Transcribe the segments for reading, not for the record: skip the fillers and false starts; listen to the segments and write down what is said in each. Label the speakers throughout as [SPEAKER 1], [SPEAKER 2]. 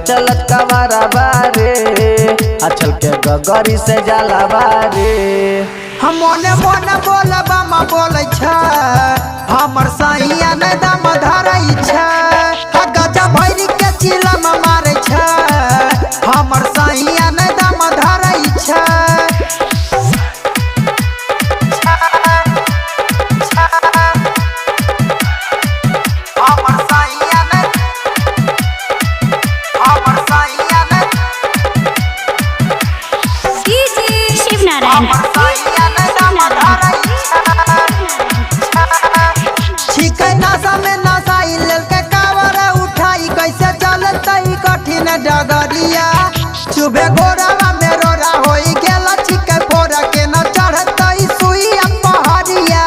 [SPEAKER 1] चलत कवारा बारे अचल के गगरी से जाला बारे।
[SPEAKER 2] हम मोने मोने बोल बामा बोले छ हमर सैया ने दम धरई छ गजा भैरी के चिलम मारे छ हमर सैया ने दम धरई छ। कठिन डगरिया चुबे गोरावा में रोरा होई गेला छिके फोरा के न चढ़तई सुइया पहाड़िया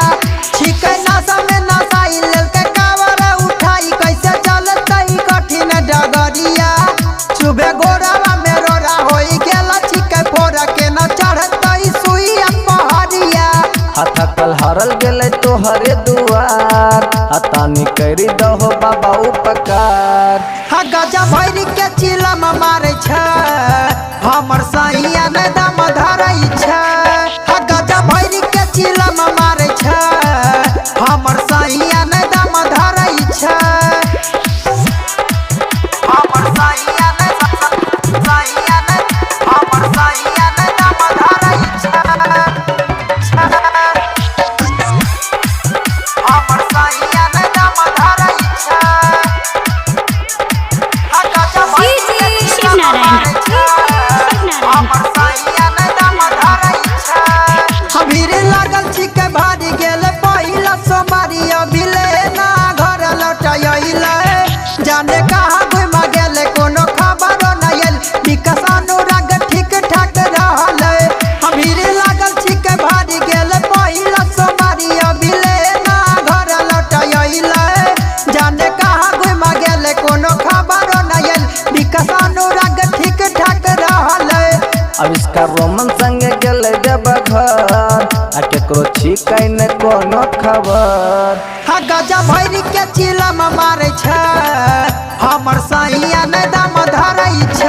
[SPEAKER 2] छिके नशा में नशाई लेल के कावर उठाई कैसे चलतई कठिन डगरिया चुबे गोरावा में रोरा होई गेला छिके फोरा के न चढ़तई सुइया पहाड़िया।
[SPEAKER 1] हथकल हरल गेले तोहरे दुआर अतानी करी दहो बाबा उपकार।
[SPEAKER 2] गजा भैरी के चिलम मारे छ हमर सैया ने दम धरई छ गजा भैरी के चिलम मारे छ हमर सैया ने दम धरई छ। हमर सैया ने हमर सैया ने दम धरई छ हमर सैया ने दम धरई छ। भीड़ लागल छिके भारी गेले पहिला सोमारी अभिले ना घर लौटैले जाने कहाँ घुमा गेले कोनो खबरो नहीं आयल विकास अनुराग ठीक ठाक रहले। भीड़ लागल छिके भारी गेले पहिला सोमारी अभिले ना घर लौटैले जाने कहाँ घुमा गेले कोनो खबरो नहीं आयल विकास अनुराग ठीक ठाक रहले।
[SPEAKER 1] आविष्कार रोमन संगे गेले देव घर आ केकरो छिकै न कोनो खबर।
[SPEAKER 2] गजा भैरी के चिलम मारे छ हमर सैया ने दम धरई छ।